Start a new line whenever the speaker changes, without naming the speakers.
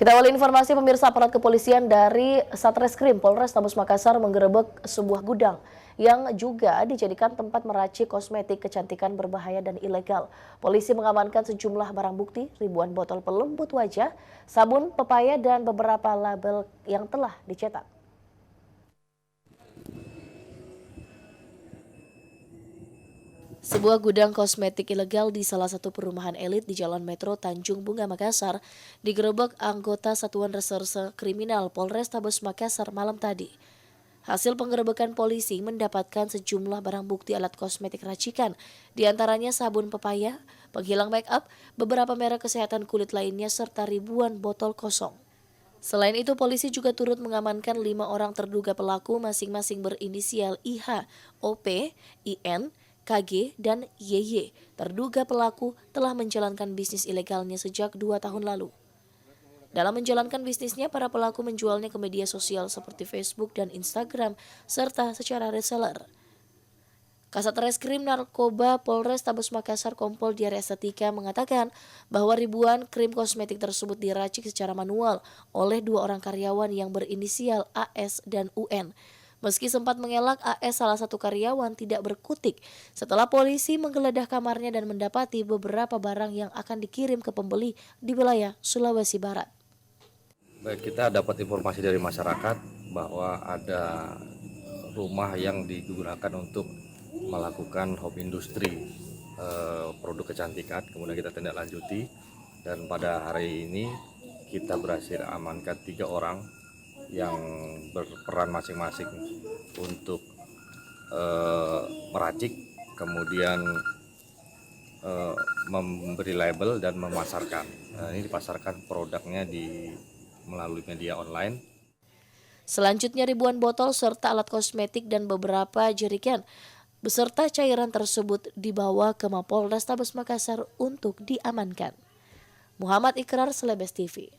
Kita awali informasi pemirsa. Aparat kepolisian dari Satreskrim Polrestabes Makassar menggerebek sebuah gudang yang juga dijadikan tempat meracik kosmetik kecantikan berbahaya dan ilegal. Polisi mengamankan sejumlah barang bukti, ribuan botol pelembut wajah, sabun pepaya dan beberapa label yang telah dicetak. Sebuah gudang kosmetik ilegal di salah satu perumahan elit di Jalan Metro Tanjung Bunga, Makassar, digerebek anggota Satuan Reserse Kriminal Polrestabes Makassar malam tadi. Hasil penggerebekan polisi mendapatkan sejumlah barang bukti alat kosmetik racikan, diantaranya sabun pepaya, penghilang make up, beberapa merek kesehatan kulit lainnya, serta ribuan botol kosong. Selain itu, polisi juga turut mengamankan 5 orang terduga pelaku masing-masing berinisial IH, OP, IN, KG, dan YY. Terduga pelaku telah menjalankan bisnis ilegalnya sejak 2 tahun lalu. Dalam menjalankan bisnisnya, para pelaku menjualnya ke media sosial seperti Facebook dan Instagram, serta secara reseller. Kasat Reskrim Narkoba Polrestabes Makassar Kompol Diar Estetika mengatakan bahwa ribuan krim kosmetik tersebut diracik secara manual oleh 2 orang karyawan yang berinisial AS dan UN. Meski sempat mengelak, AS, salah satu karyawan, tidak berkutik setelah polisi menggeledah kamarnya dan mendapati beberapa barang yang akan dikirim ke pembeli di wilayah Sulawesi Barat.
Baik, kita dapat informasi dari masyarakat bahwa ada rumah yang digunakan untuk melakukan home industri produk kecantikan, kemudian kita tindak lanjuti dan pada hari ini kita berhasil amankan 3 orang yang berperan masing-masing untuk meracik, kemudian memberi label dan memasarkan. Ini dipasarkan produknya melalui media online.
Selanjutnya, ribuan botol serta alat kosmetik dan beberapa jerigen beserta cairan tersebut dibawa ke Mapolrestabes Makassar untuk diamankan. Muhammad Ikrar, Selebes TV.